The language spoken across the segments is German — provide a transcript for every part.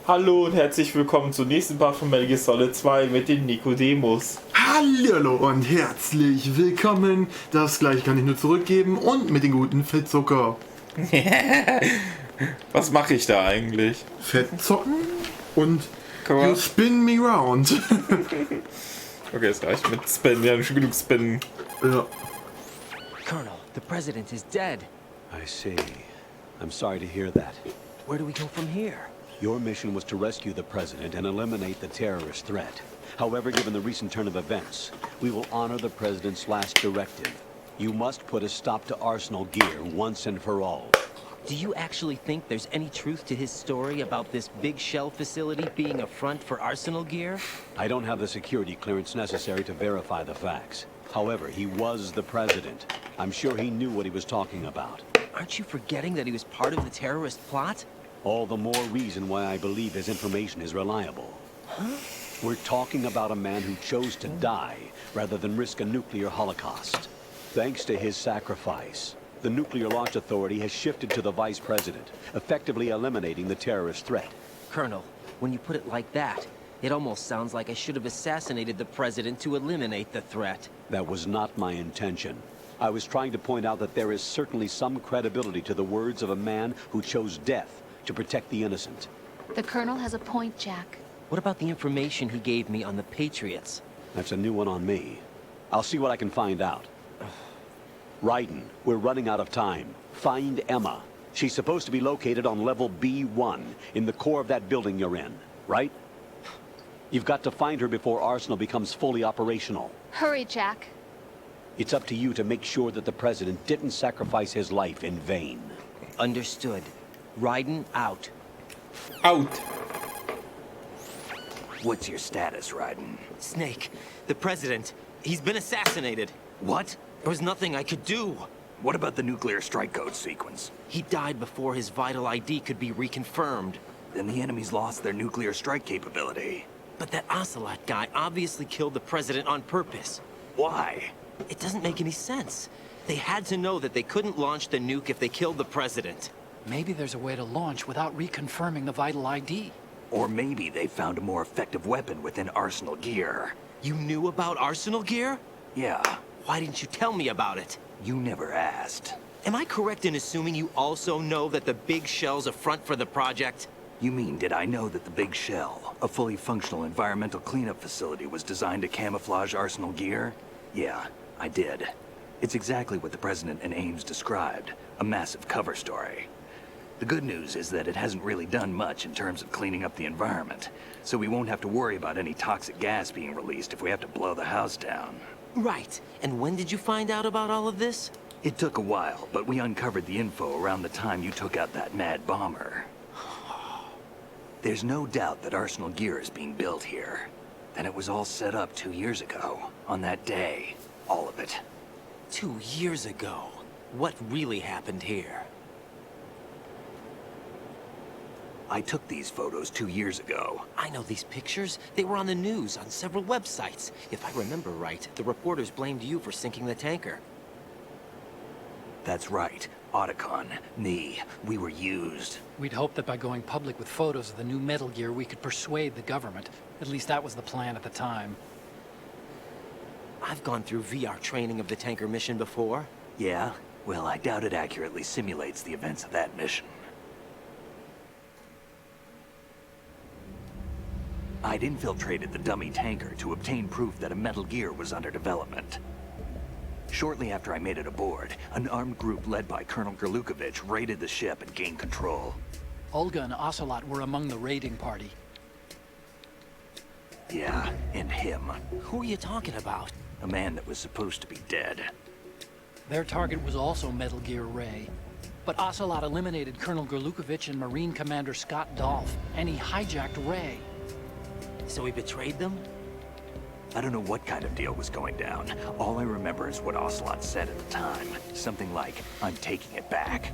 Hallo und herzlich willkommen zur nächsten Part von Metal Gear Solid 2 mit den Nikodemus. Hallo und herzlich willkommen. Das gleiche kann ich nur zurückgeben und mit den guten Fettzucker. Was mache ich da eigentlich? Fettzocken und Guck mal. you spin me round. Okay, es reicht mit Spin. Wir haben schon genug Spin. Ja. Colonel, the president is dead. I see. I'm sorry to hear that. Where do we go from here? Your mission was to rescue the president and eliminate the terrorist threat. However, given the recent turn of events, we will honor the president's last directive. You must put a stop to Arsenal Gear once and for all. Do you actually think there's any truth to his story about this big shell facility being a front for Arsenal Gear? I don't have the security clearance necessary to verify the facts. However, he was the president. I'm sure he knew what he was talking about. Aren't you forgetting that he was part of the terrorist plot? All the more reason why I believe his information is reliable. Huh? We're talking about a man who chose to die rather than risk a nuclear holocaust. Thanks to his sacrifice, the Nuclear Launch Authority has shifted to the vice president, effectively eliminating the terrorist threat. Colonel, when you put it like that, it almost sounds like I should have assassinated the president to eliminate the threat. That was not my intention. I was trying to point out that there is certainly some credibility to the words of a man who chose death to protect the innocent. The Colonel has a point, Jack. What about the information he gave me on the Patriots? That's a new one on me. I'll see what I can find out. Raiden, we're running out of time. Find Emma. She's supposed to be located on level B1, in the core of that building you're in, right? You've got to find her before Arsenal becomes fully operational. Hurry, Jack. It's up to you to make sure that the president didn't sacrifice his life in vain. Understood. Raiden out. Out. What's your status, Raiden? Snake, the president, he's been assassinated. What? There was nothing I could do. What about the nuclear strike code sequence? He died before his vital ID could be reconfirmed. Then the enemy's lost their nuclear strike capability. But that Ocelot guy obviously killed the president on purpose. Why? It doesn't make any sense. They had to know that they couldn't launch the nuke if they killed the president. Maybe there's a way to launch without reconfirming the vital ID. Or maybe they found a more effective weapon within Arsenal Gear. You knew about Arsenal Gear? Yeah, Why didn't you tell me about it? you never asked. Am I correct in assuming you also know that the big shell's a front for the project? You mean, did I know that the Big Shell, a fully functional environmental cleanup facility, was designed to camouflage Arsenal Gear? Yeah, I did. It's exactly what the President and Ames described, a massive cover story. The good news is that it hasn't really done much in terms of cleaning up the environment, so we won't have to worry about any toxic gas being released if we have to blow the house down. Right. And when did you find out about all of this? It took a while, but we uncovered the info around the time you took out that mad bomber. There's no doubt that Arsenal Gear is being built here. And it was all set up 2 years ago, on that day. All of it. 2 years ago. What really happened here? I took these photos 2 years ago. I know these pictures. They were on the news on several websites. If I remember right, the reporters blamed you for sinking the tanker. That's right. Otacon, me, we were used. We'd hoped that by going public with photos of the new Metal Gear, we could persuade the government. At least that was the plan at the time. I've gone through VR training of the tanker mission before. Yeah? Well, I doubt it accurately simulates the events of that mission. I'd infiltrated the dummy tanker to obtain proof that a Metal Gear was under development. Shortly after I made it aboard, an armed group led by Colonel Gerlukovich raided the ship and gained control. Olga and Ocelot were among the raiding party. Yeah, and him. Who are you talking about? A man that was supposed to be dead. Their target was also Metal Gear Ray. But Ocelot eliminated Colonel Gerlukovich and Marine Commander Scott Dolph, and he hijacked Ray. So he betrayed them? I don't know what kind of deal was going down. All I remember is what Ocelot said at the time. Something like, "I'm taking it back."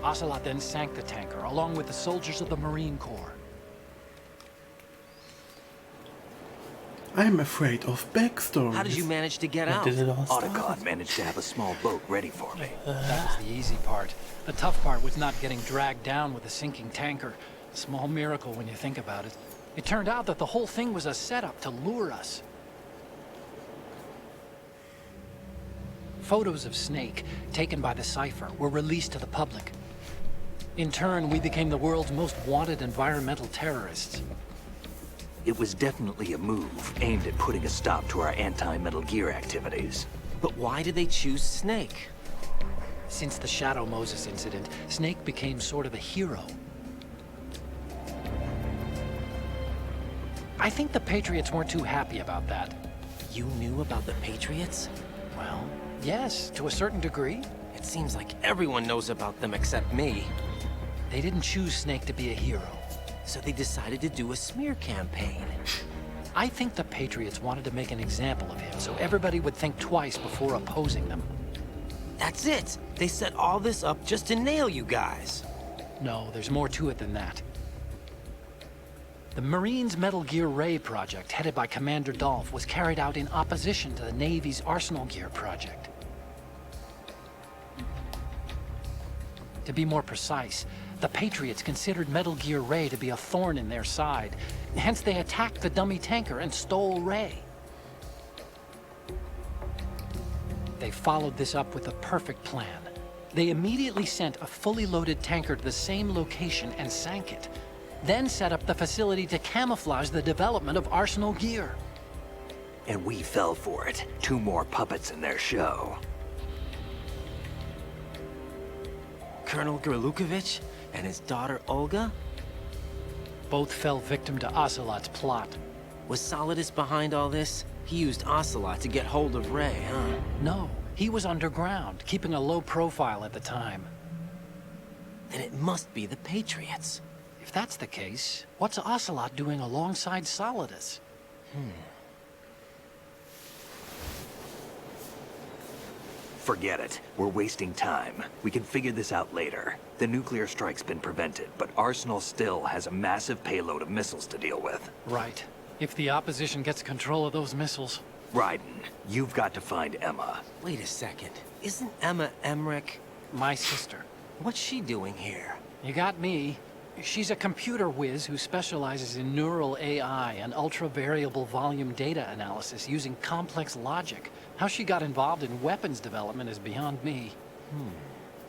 Ocelot then sank the tanker, along with the soldiers of the Marine Corps. I'm afraid of backstories. How did you manage to get out? Did it all start? Otacon managed to have a small boat ready for me. That was the easy part. The tough part was not getting dragged down with a sinking tanker. A small miracle when you think about it. It turned out that the whole thing was a setup to lure us. Photos of Snake, taken by the Cypher, were released to the public. In turn, we became the world's most wanted environmental terrorists. It was definitely a move aimed at putting a stop to our anti-Metal Gear activities. But why did they choose Snake? Since the Shadow Moses incident, Snake became sort of a hero. I think the Patriots weren't too happy about that. You knew about the Patriots? Well, yes, to a certain degree. It seems like everyone knows about them except me. They didn't choose Snake to be a hero. So they decided to do a smear campaign. I think the Patriots wanted to make an example of him so everybody would think twice before opposing them. That's it! They set all this up just to nail you guys. No, there's more to it than that. The Marines' Metal Gear Ray project, headed by Commander Dolph, was carried out in opposition to the Navy's Arsenal Gear project. To be more precise, the Patriots considered Metal Gear Ray to be a thorn in their side. Hence, they attacked the dummy tanker and stole Ray. They followed this up with a perfect plan. They immediately sent a fully loaded tanker to the same location and sank it. Then set up the facility to camouflage the development of Arsenal Gear. And we fell for it. 2 more puppets in their show. Colonel Gerlukovich and his daughter Olga? Both fell victim to Ocelot's plot. Was Solidus behind all this? He used Ocelot to get hold of Ray, huh? No, he was underground, keeping a low profile at the time. Then it must be the Patriots. If that's the case, what's Ocelot doing alongside Solidus? Forget it. We're wasting time. We can figure this out later. The nuclear strike's been prevented, but Arsenal still has a massive payload of missiles to deal with. Right. If the opposition gets control of those missiles. Raiden, you've got to find Emma. Wait a second. Isn't Emma Emmerich? My sister. What's she doing here? You got me. She's a computer whiz who specializes in neural AI and ultra-variable volume data analysis using complex logic. How she got involved in weapons development is beyond me.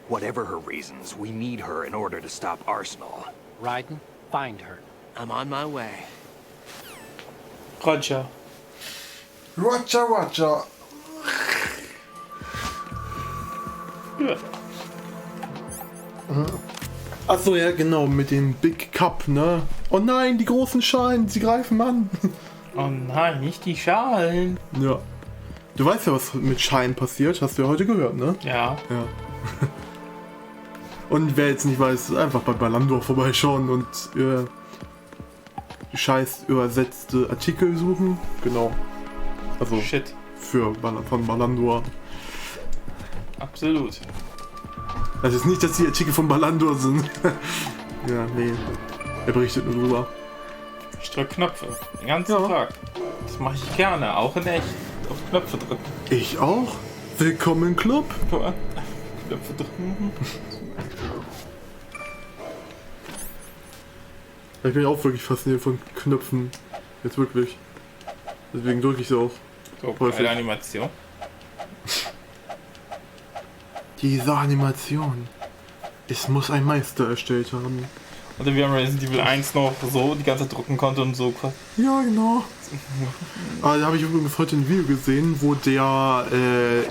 Whatever her reasons, we need her in order to stop Arsenal. Raiden, find her. I'm on my way. Roger. Roger, Roger. Ja. Achso, ja genau, mit dem Big Cup, ne? Oh nein, die großen Schalen, sie greifen an. Oh nein, nicht die Schalen. Ja. Du weißt ja, was mit Scheinen passiert, hast du ja heute gehört, ne? Ja. Ja. Und wer jetzt nicht weiß, einfach bei Ballandor vorbeischauen und scheiß übersetzte Artikel suchen. Genau. Also Shit. von Ballandor. Absolut. Das ist nicht, dass die Artikel von Ballandor sind. Ja, nee. Er berichtet nur drüber. Ich drück Knöpfe. Den ganzen Ja. Tag. Das mache ich gerne, auch in echt. Auf Knöpfe drücken. Ich auch. Willkommen im Club. Knöpfe drücken. Ich bin auch wirklich fasziniert von Knöpfen. Jetzt wirklich. Deswegen drücke ich sie auch. So, Häufig. eine Animation. Diese Animation. Es muss ein Meister erstellt haben. Oder wie am Resident Evil 1 noch so die ganze Zeit drücken konnte und so. Ja, genau. Da habe ich übrigens heute ein Video gesehen, wo der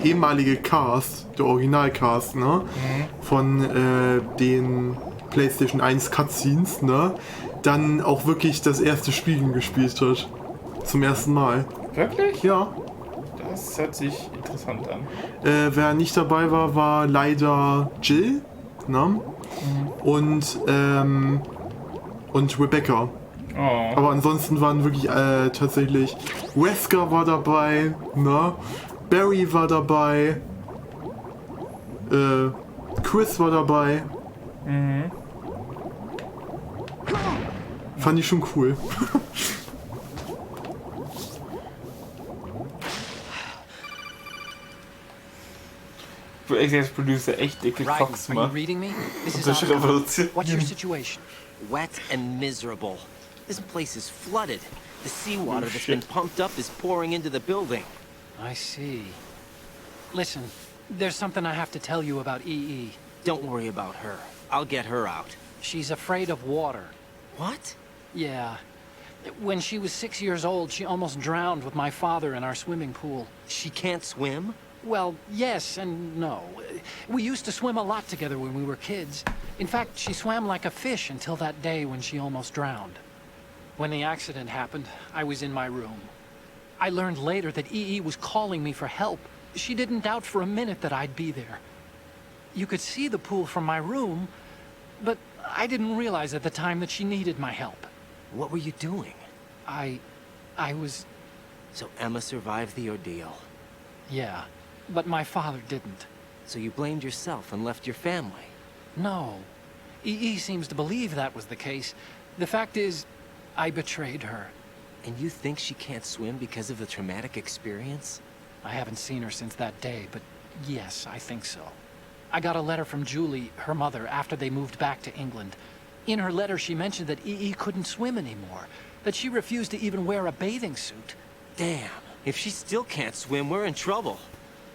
ehemalige Cast, der Originalcast, ne, von den PlayStation 1 Cutscenes, ne, dann auch wirklich das erste Spiel gespielt hat. Zum ersten Mal. Wirklich? Ja. Das hört sich interessant an. Wer nicht dabei war, war leider Jill, ne? Und Rebecca. Oh. Aber ansonsten waren wirklich tatsächlich Wesker war dabei, ne? Barry war dabei, Chris war dabei. Fand ich schon cool. Ex-Producer echt dicke Ryden, Cox are you macht. reading me? This is Deutsche Otto. Revolution. What's your situation? Wet and miserable. This place is flooded. The seawater that's been shit. pumped up is pouring into the building. I see. Listen, there's something I have to tell you about EE. Don't worry about her. I'll get her out. She's afraid of water. What? Yeah. When she was 6 years old, she almost drowned with my father in our swimming pool. She can't swim? Well, yes and no. We used to swim a lot together when we were kids. In fact, she swam like a fish until that day when she almost drowned. When the accident happened, I was in my room. I learned later that EE was calling me for help. She didn't doubt for a minute that I'd be there. You could see the pool from my room, but I didn't realize at the time that she needed my help. What were you doing? I was... So Emma survived the ordeal. yeah, but my father didn't. So you blamed yourself and left your family. No. EE seems to believe that was the case. The fact is, I betrayed her. And you think she can't swim because of the traumatic experience? I haven't seen her since that day, but yes, I think so. I got a letter from Julie, her mother, after they moved back to England. In her letter, she mentioned that EE couldn't swim anymore, that she refused to even wear a bathing suit. Damn. If she still can't swim, we're in trouble.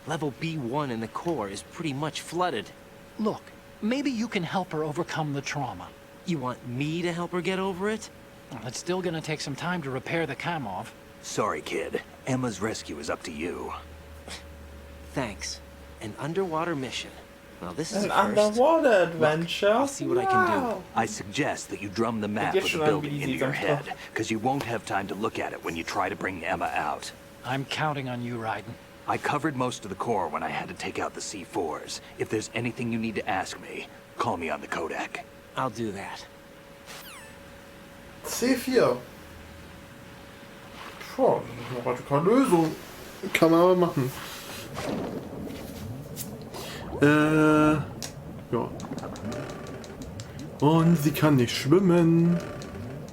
Level B1 in the core is pretty much flooded. Look, maybe you can help her overcome the trauma. You want me to help her get over it? Well, it's still gonna take some time to repair the Kamov. Sorry, kid. Emma's rescue is up to you. Thanks. An underwater mission. Well, this is An a first. underwater adventure. I'll see what I can do. Wow. I suggest that you drum the map guess of the you're not building really into your easy head, because you won't have time to look at it when you try to bring Emma out. I'm counting on you, Ryden. I covered most of the core when I had to take out the C4s. If there's anything you need to ask me, call me on the Kodak. I'll do that. C4. Puh, eine radikale Lösung. Kann man aber machen. Ja. Und sie kann nicht schwimmen.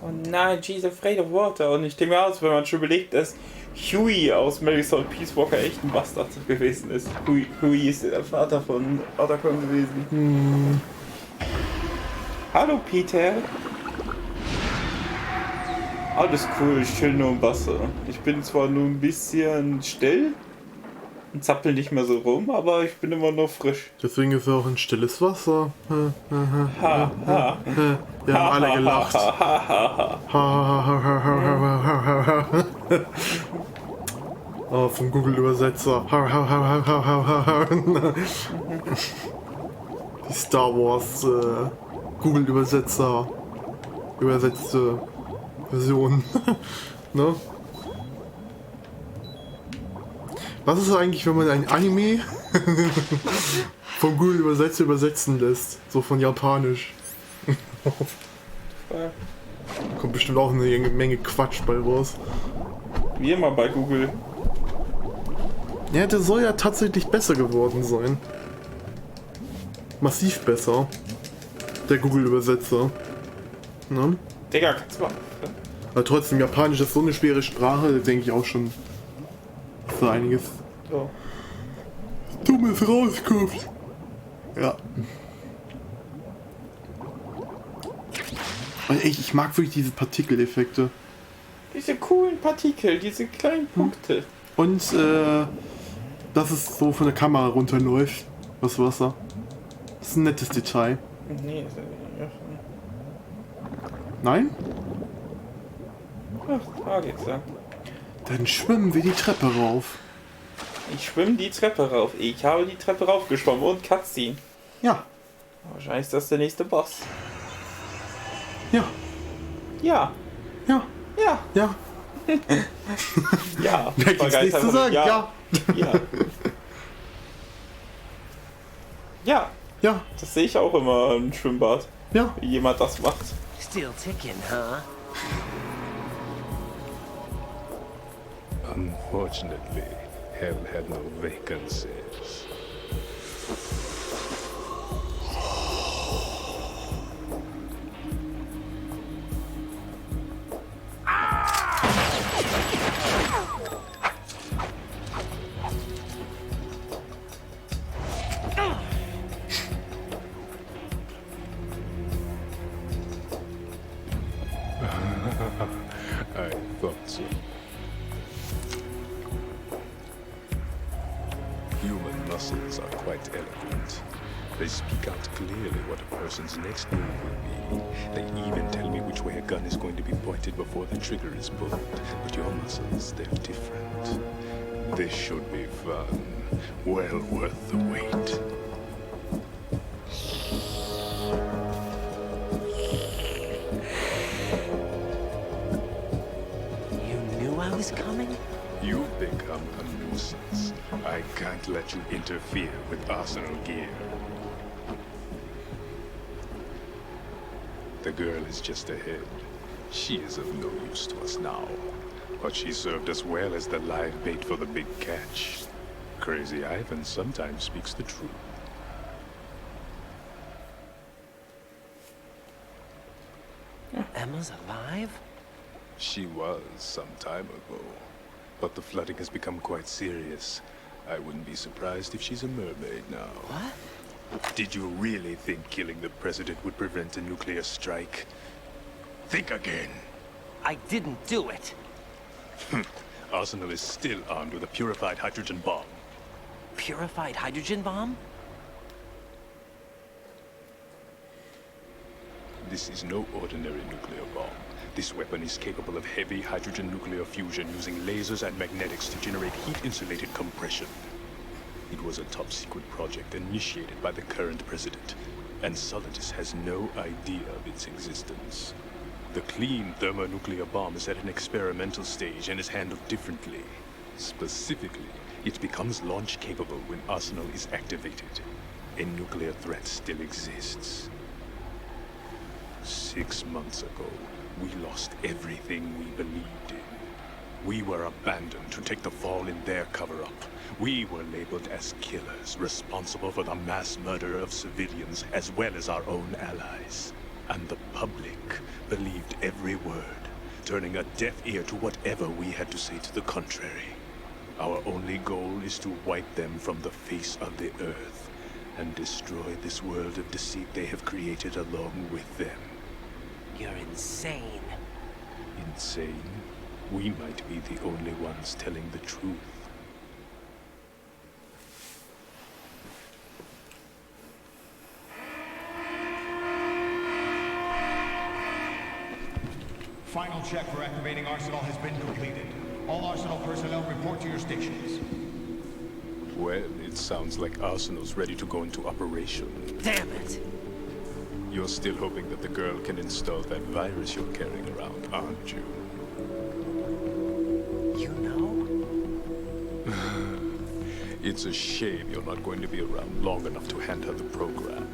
Oh nein, she's afraid of water. Und ich denke mir aus, wenn man schon überlegt, dass Huey aus Mary Solid Peace Walker echt ein Bastard gewesen ist. Huey ist der Vater von Otacon gewesen. Hallo Peter. Alles cool, ich chill nur im Wasser. Ich bin zwar nur ein bisschen still und zappel nicht mehr so rum, aber ich bin immer noch frisch. Deswegen ist er auch ein stilles Wasser. Ha, ha. Wir haben alle gelacht. Oh, vom Google-Übersetzer. Die Star Wars Google-Übersetzer übersetzte Version. Ne? Was ist eigentlich, wenn man ein Anime vom Google-Übersetzer übersetzen lässt? So von Japanisch. Kommt bestimmt auch eine Menge Quatsch bei raus. Wie immer bei Google. Ja, der soll ja tatsächlich besser geworden sein. Massiv besser. Der Google-Übersetzer. Ne? Digga, kannst du mal. Aber trotzdem, Japanisch ist so eine schwere Sprache, da denke ich auch schon, dass da einiges So. Dummes rauskommt. Ja. Und ich mag wirklich diese Partikeleffekte. Diese coolen Partikel, diese kleinen Punkte. Und dass es so von der Kamera runterläuft, das Wasser. Das ist ein nettes Detail. Nee, Nein? ach, da geht's ja. Dann schwimmen wir die Treppe rauf. Ich schwimme die Treppe rauf. Ich habe die Treppe raufgeschwommen und Cutscene. Ja. Wahrscheinlich ist das der nächste Boss. Ja. Ja. Ja. Ja. Ja. Ja. Wer gibt's nichts zu sagen? Ja. Ja. Ja. Ja. Ja. Das sehe ich auch immer im Schwimmbad. Ja. Wie jemand das macht. Still ticking, huh? Unfortunately, hell had no vacancies. symbols are quite eloquent. They speak out clearly what a person's next move will be. They even tell me which way a gun is going to be pointed before the trigger is pulled. But your muscles, they're different. This should be fun. Well worth the wait. You knew I was coming? You've become a nuisance. I can't let you interfere with arsenal gear. The girl is just ahead. She is of no use to us now. But she served us well as the live bait for the big catch. Crazy Ivan sometimes speaks the truth. Emma's alive? She was some time ago. But the flooding has become quite serious. I wouldn't be surprised if she's a mermaid now. What? Did you really think killing the president would prevent a nuclear strike? Think again. I didn't do it. Arsenal is still armed with a purified hydrogen bomb. Purified hydrogen bomb? This is no ordinary nuclear bomb. This weapon is capable of heavy hydrogen nuclear fusion using lasers and magnetics to generate heat-insulated compression. It was a top-secret project initiated by the current president, and Solidus has no idea of its existence. The clean thermonuclear bomb is at an experimental stage and is handled differently. Specifically, it becomes launch-capable when Arsenal is activated. A nuclear threat still exists. 6 months ago, we lost everything we believed in. We were abandoned to take the fall in their cover-up. We were labeled as killers, responsible for the mass murder of civilians as well as our own allies. And the public believed every word, turning a deaf ear to whatever we had to say to the contrary. Our only goal is to wipe them from the face of the earth and destroy this world of deceit they have created along with them. You're insane. Insane? We might be the only ones telling the truth. Final check for activating Arsenal has been completed. All Arsenal personnel report to your stations. Well, it sounds like Arsenal's ready to go into operation. Damn it! You're still hoping that the girl can install that virus you're carrying around, aren't you? You know? It's a shame you're not going to be around long enough to hand her the program.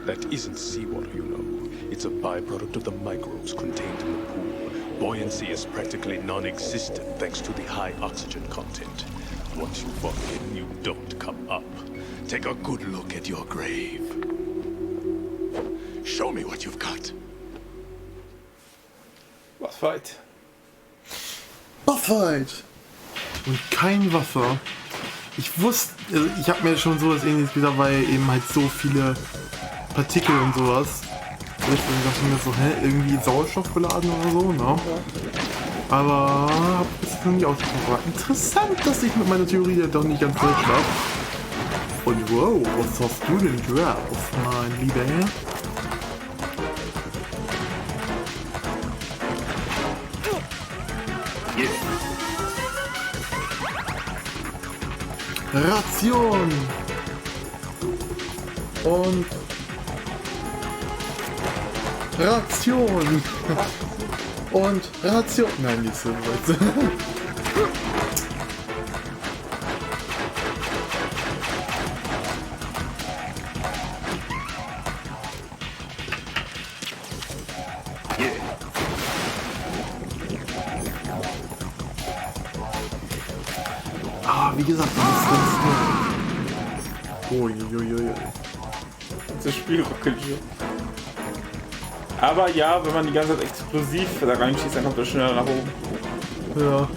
That isn't seawater, you know. It's a byproduct of the microbes contained in the pool. Buoyancy is practically non-existent thanks to the high oxygen content. Once you fall in, you don't come up. Take a good look at your grave. Show me what you've got. Bossfight. Bossfight! Und kein Wasser. Ich wusste, also ich habe mir schon sowas ähnliches gedacht, weil eben halt so viele Partikel und sowas. Deswegen dachte ich mir so, irgendwie Sauerstoff beladen oder so, ne? Aber hab das noch nicht ausgesprochen. Interessant, dass ich mit meiner Theorie ja doch nicht ganz falsch lag. Und wow, was hast du denn drauf, mein Lieber Herr? Ration! Und Ration! Und Ration! Nein, nicht so weit. Wie gesagt, das ist Uiuiui. Das Spiel ruckelt hier. Aber ja, wenn man die ganze Zeit explosiv da reinschießt, dann kommt das schneller nach oben. Ja.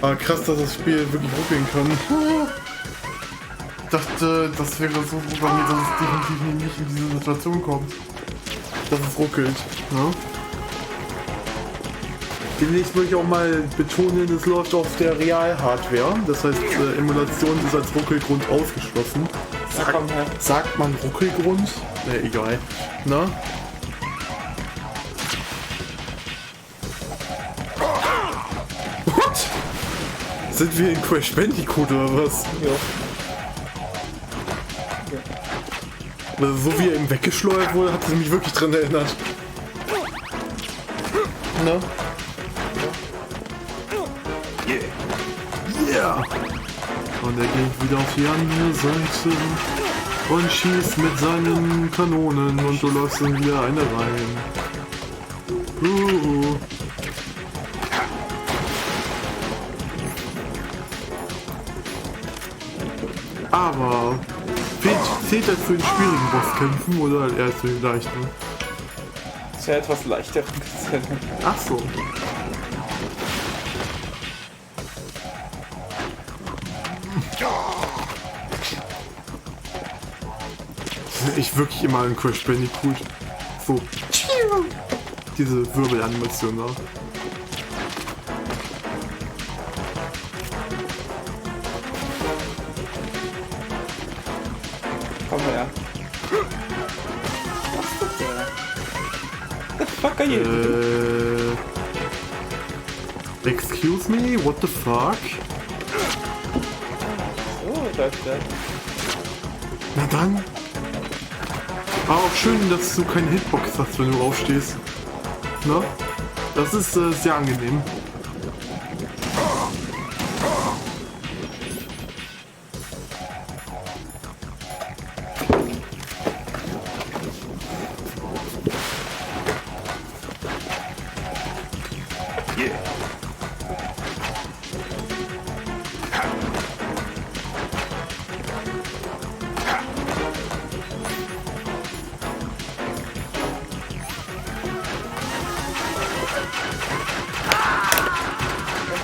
Aber krass, dass das Spiel wirklich ruckeln kann. Ich dachte, das wäre so programmiert, dass es definitiv nicht in diese Situation kommt. Dass es ruckelt. Ne? Demnächst würde ich auch mal betonen, es läuft auf der Real-Hardware. Das heißt, Emulation ist als Ruckelgrund ausgeschlossen. Sagt man Ruckelgrund? Ne, egal. Na? What? Sind wir in Crash Bandicoot oder was? Ja. Also, so wie er ihm weggeschleudert wurde, hat es mich wirklich dran erinnert. Ne? Yeah! Und er geht wieder auf die andere Seite und schießt mit seinen Kanonen und du läufst in wieder eine rein. Aber zählt das für den schwierigen Bosskämpfen oder eher für den leichten? Das ist ja etwas leichter. Ach so. Ich wirklich immer in Crash Bandicoot. So. Diese Wirbelanimation da. Komm her. Was ist das denn? The fuck are you? Excuse me? What the fuck? So, läuft der. Na dann. Aber auch schön, dass du keine Hitbox hast, wenn du aufstehst. Na? Das ist sehr angenehm.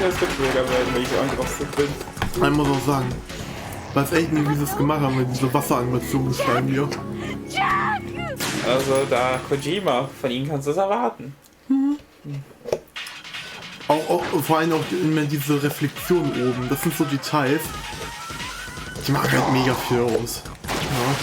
Es wird schwieriger werden, wenn ich angerostet bin. Ich muss auch sagen, weiß echt nicht, wie sie es gemacht haben mit dieser Wasseranimation beschreiben hier. Also da Kojima, von ihm kannst du es erwarten. Auch vor allem auch immer diese Reflexion oben, das sind so Details. Die machen halt mega viel aus. Ja.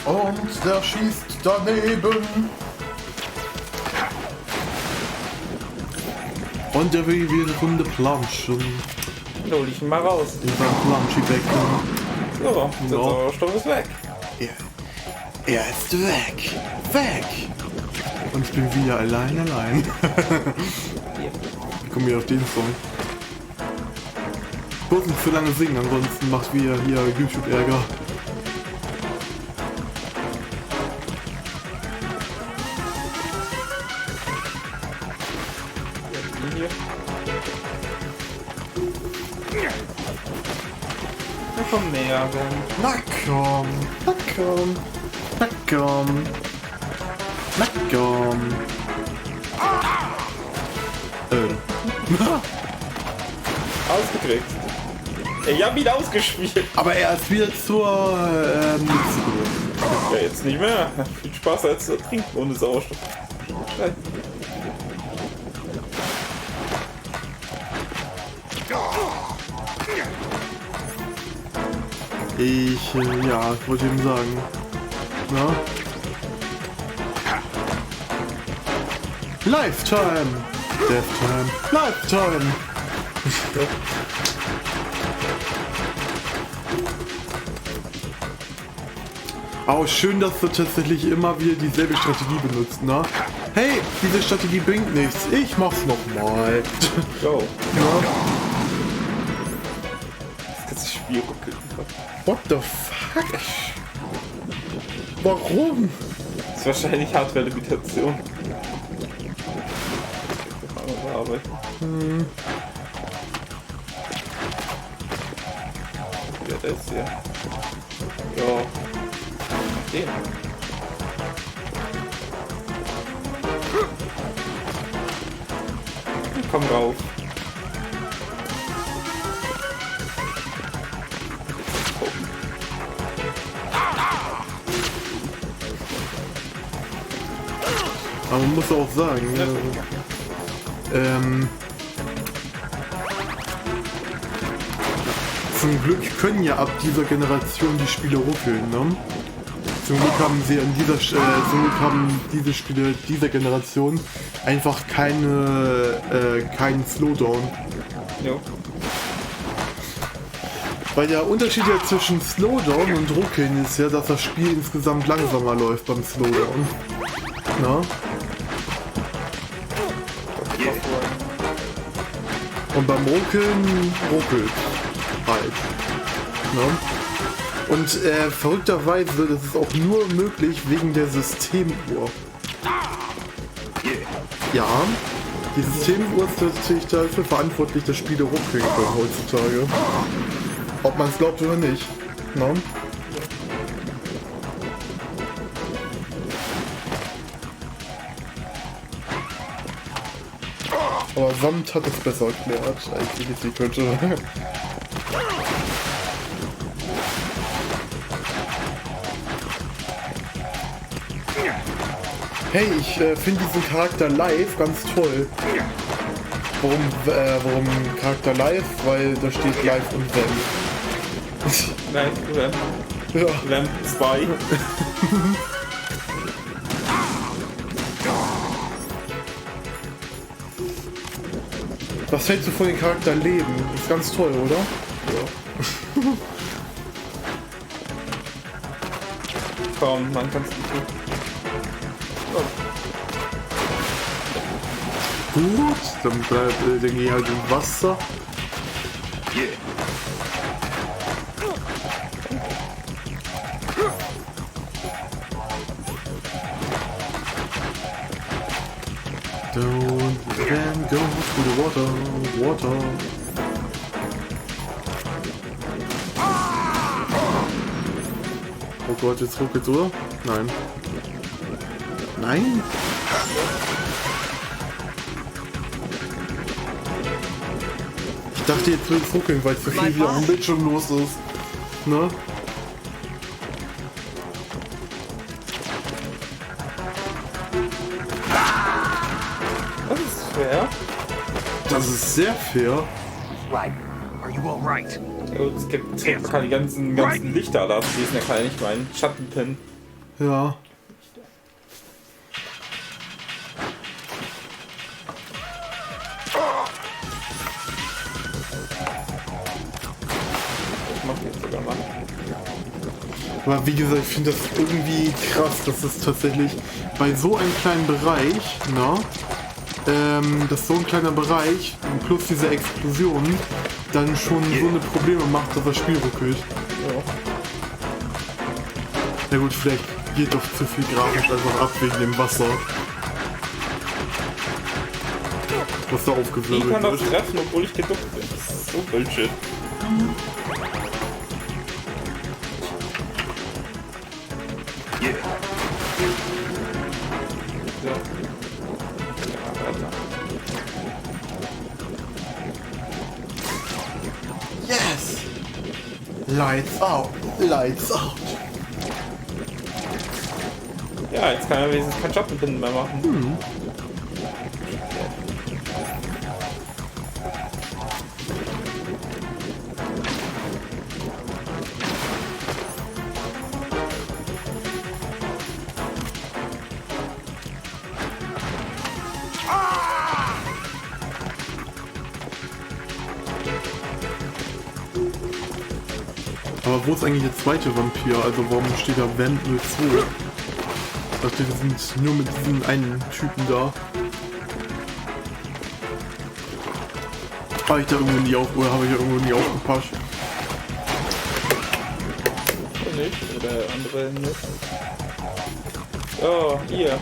Und der schießt daneben. Und der will wieder eine Runde planschen. Hol ich ihn mal raus. In seinem Planschi-Becken. So, der Sauerstoff ist weg. Er ist weg. Weg. Und ich bin wieder allein. Ich komme wieder auf den Song. Bloß nicht zu lange singen, ansonsten macht wieder hier YouTube-Ärger. Na komm näher, Ben. Na komm. Ausgedrückt. Ich hab ihn ausgespielt. Aber er ist wieder zur Mütze. Ja, jetzt nicht mehr. Viel Spaß als zu trinken ohne Sauerstoff. Ich wollte ihm sagen. Na? Lifetime! Death-Time! Lifetime! Auch schön, dass du tatsächlich immer wieder dieselbe Strategie benutzt, ne? Hey, diese Strategie bringt nichts. Ich mach's nochmal. Go. Ja. Das ganze Spiel ruckelt. What the fuck? Warum? Das ist wahrscheinlich Hardware-Limitation. Ja, das hier. Ja. Den. Komm rauf. Aber man muss auch sagen, zum Glück können ja ab dieser Generation die Spiele ruckeln, ne? Zum Glück haben sie an dieser zum Glück haben diese Spiele dieser Generation einfach keinen Slowdown. Jo. Weil der Unterschied ja zwischen Slowdown und Ruckeln ist ja, dass das Spiel insgesamt langsamer läuft beim Slowdown. Na? Und beim Ruckeln ruckelt halt. Ne? Und verrückterweise, das ist auch nur möglich wegen der Systemuhr. Ja, die Systemuhr ist natürlich dafür verantwortlich, dass Spiele ruckeln können heutzutage. Ob man es glaubt oder nicht. Ne? Aber Samt hat es besser erklärt, als ich es nicht könnte. Hey, ich finde diesen Charakter live ganz toll. Warum Charakter live? Weil da steht live und Vamp. Nein, Vamp. Ja. Vamp 2. Was hältst du von dem Charakter Leben? Ist ganz toll, oder? Ja. Komm, man kann's nicht tun. Gut, dann bleibt der geh halt im Wasser. Don't then go to the water. Oh Gott, jetzt ruckelt's, oder? Nein. Nein? Ich dachte, jetzt will es ruckeln, weil zu viel wieder auf dem Bildschirm los ist. Ne? Das ist fair. Das ist sehr fair. Right. Are you all right? Und es gibt die ganzen Lichter da abschließen, da kann ich nicht meinen Schattenpin. Ja. Ich mach jetzt sogar mal. Aber wie gesagt, ich finde das irgendwie krass, dass es tatsächlich bei so einem kleinen Bereich, ne, dass so ein kleiner Bereich plus diese Explosion dann schon so eine Probleme macht, dass das Spiel ruckelt. Ja. Na gut, vielleicht geht doch zu viel Grafik einfach ab wegen dem Wasser. Was da Ich aufgewirbelt kann das wird. treffen, obwohl ich geduckt bin. Das ist so Bullshit. So. Ja, weiter. Yes! Lights out! Lights out! Ja, jetzt kann er wenigstens kein Schattenpin mehr machen. Aber wo ist eigentlich der zweite Vampir? Also warum steht da Vamp 02? Ich dachte, wir sind nur mit diesem einen Typen da. Habe ich da irgendwo nie auf oder habe ich da irgendwo nie aufgepasst? nicht. Oder andere nicht. Oh, hier.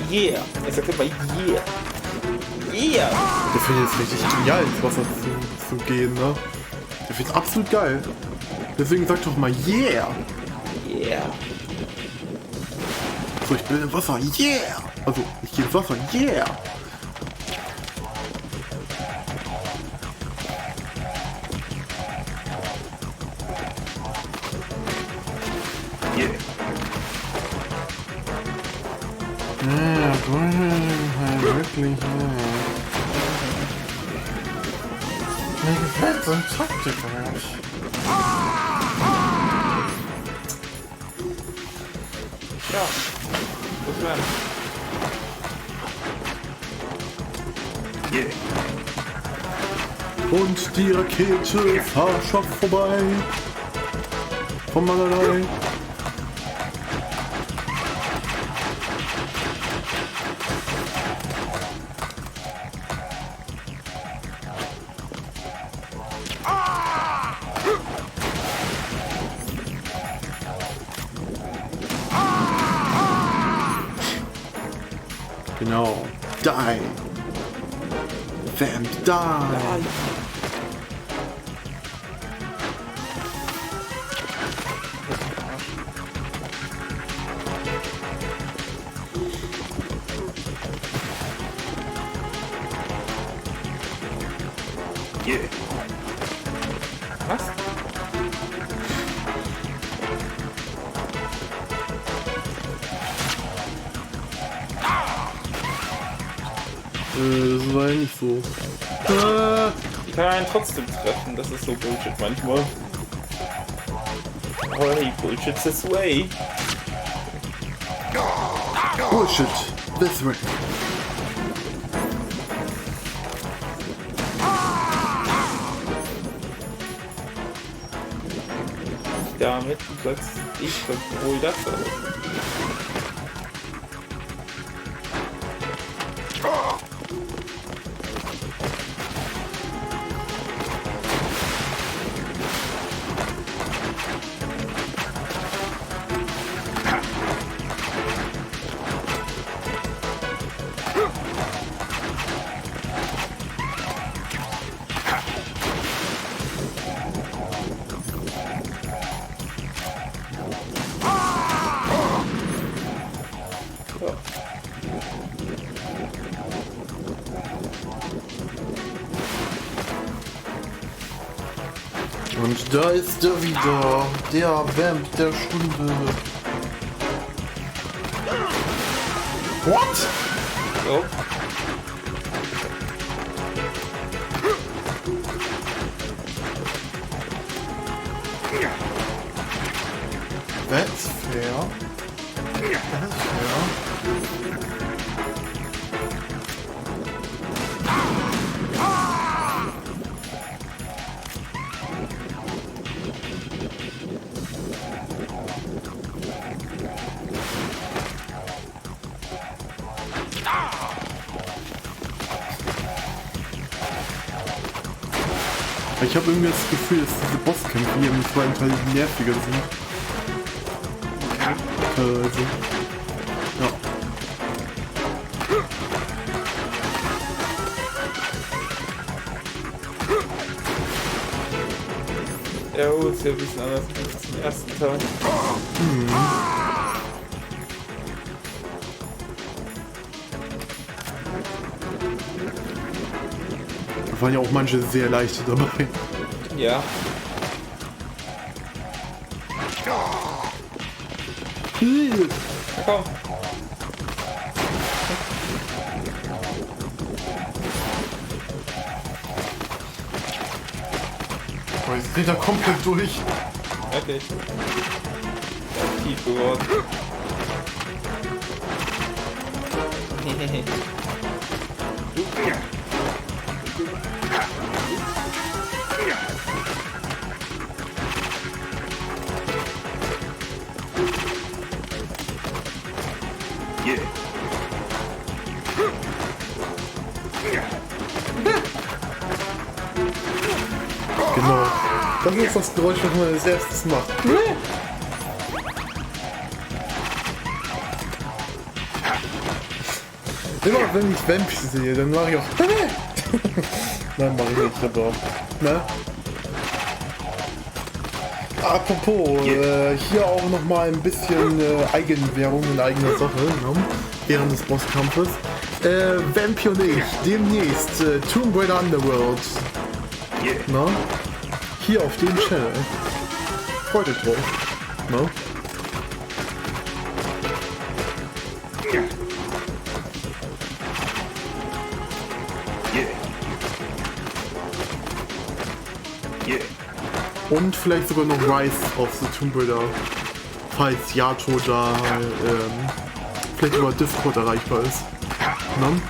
Yeah. Er sagt immer yeah. Yeah. Der findet es richtig genial, ins Wasser zu gehen, ne? Der findet es absolut geil. Deswegen sag doch mal yeah. Yeah. So, ich bin im Wasser, yeah. Also, ich gehe ins Wasser, yeah. Wirklich, mir gefällt so ein Taktik nicht. Ja. Das wäre. Und die Rakete fahrschafft vorbei. Vom Malerei. Genau. Die. Vamp, die. Was? Das war ja nicht so. Ich kann einen trotzdem treffen, das ist so Bullshit manchmal. Oh hey, Bullshit this way. Bullshit. This way. Damit sagst ich wohl das aus. Und da ist er wieder, der Vamp der Stunde. What? So. That's fair. That's fair. Ich habe irgendwie das Gefühl, dass diese Bosskämpfe hier im zweiten Teil nerviger sind. Teilweise. Ja. Ja, oh, ist ja ein bisschen anders als im ersten Teil. Da waren ja auch manche sehr leichte dabei. Ja. Komm. Oh, jetzt dreht er komplett durch. Wirklich. Tief geworden. Genau. Das ist das Geräusch, was man als erstes macht. Immer wenn ich Vamp sehe, dann mache ich auch. Nein, mache ich nicht, aber. Ne? Apropos, hier auch nochmal ein bisschen Eigenwerbung in eigener Sache, ne? Während des Bosskampfes. Vampy und ich, demnächst Tomb Raider Underworld. Na? Hier auf dem Channel. Freut euch drauf. Na? Und vielleicht sogar noch Rise of the Tomb Raider, falls Yato da vielleicht über Discord erreichbar ist. Ne?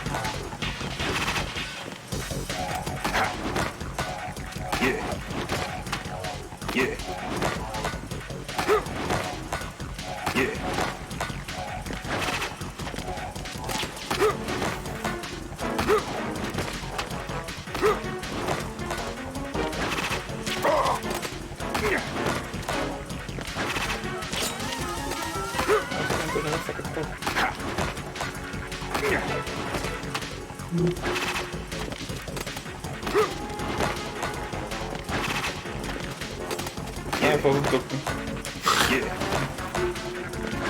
Einfach ducken.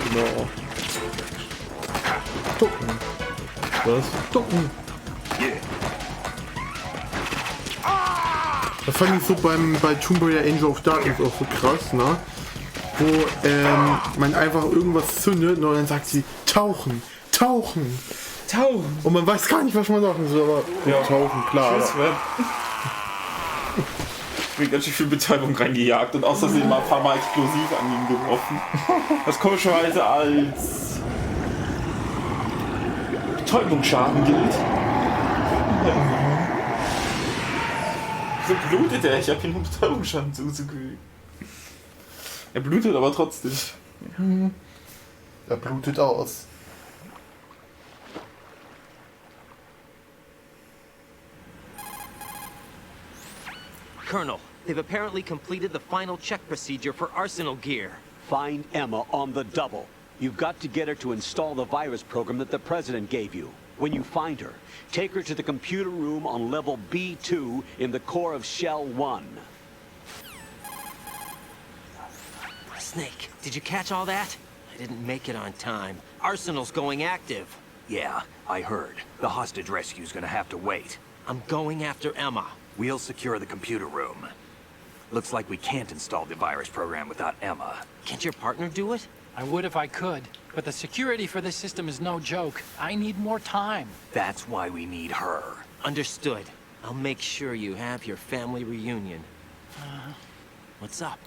Genau. Ducken. Was? Ducken. Das fand ich so bei Tomb Raider Angel of Darkness auch so krass, ne? Wo man einfach irgendwas zündet und dann sagt sie, tauchen, tauchen. Tauchen! Und man weiß gar nicht, was man sagen soll, aber Ja. tauchen, klar. Tschüss, Web. Ich bin ganz schön viel Betäubung reingejagt und außerdem mal ein paar Mal explosiv an ihn geworfen. Was komischerweise als Betäubungsschaden gilt. Wieso blutet er? Ich hab ihm nur Betäubungsschaden zuzufügen. Er blutet aber trotzdem. Er blutet aus. Colonel, they've apparently completed the final check procedure for arsenal gear. Find Emma on the double. You've got to get her to install the virus program that the President gave you. When you find her, take her to the computer room on level B2 in the core of Shell 1. Snake, did you catch all that? I didn't make it on time. Arsenal's going active. Yeah, I heard. The hostage rescue's gonna have to wait. I'm going after Emma. We'll secure the computer room. Looks like we can't install the virus program without Emma. Can't your partner do it? I would if I could, but the security for this system is no joke. I need more time. That's why we need her. Understood. I'll make sure you have your family reunion. What's up?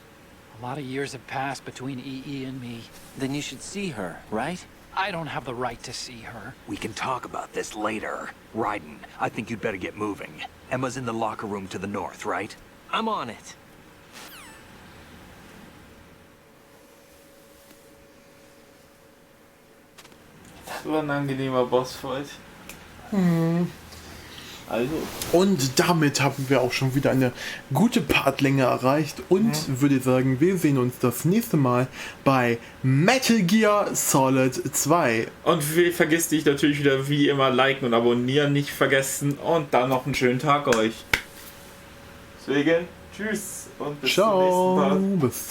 A lot of years have passed between EE and me. Then you should see her, right? I don't have the right to see her. We can talk about this later. Raiden, I think you'd better get moving. Emma's in the locker room to the north, right? I'm on it. Das war ein angenehmer Bossfight. Also. Und damit haben wir auch schon wieder eine gute Partlänge erreicht und würde sagen, wir sehen uns das nächste Mal bei Metal Gear Solid 2. Und vergesst nicht natürlich wieder wie immer liken und abonnieren nicht vergessen und dann noch einen schönen Tag euch. Deswegen, tschüss und bis zum nächsten Mal. Ciao. Bis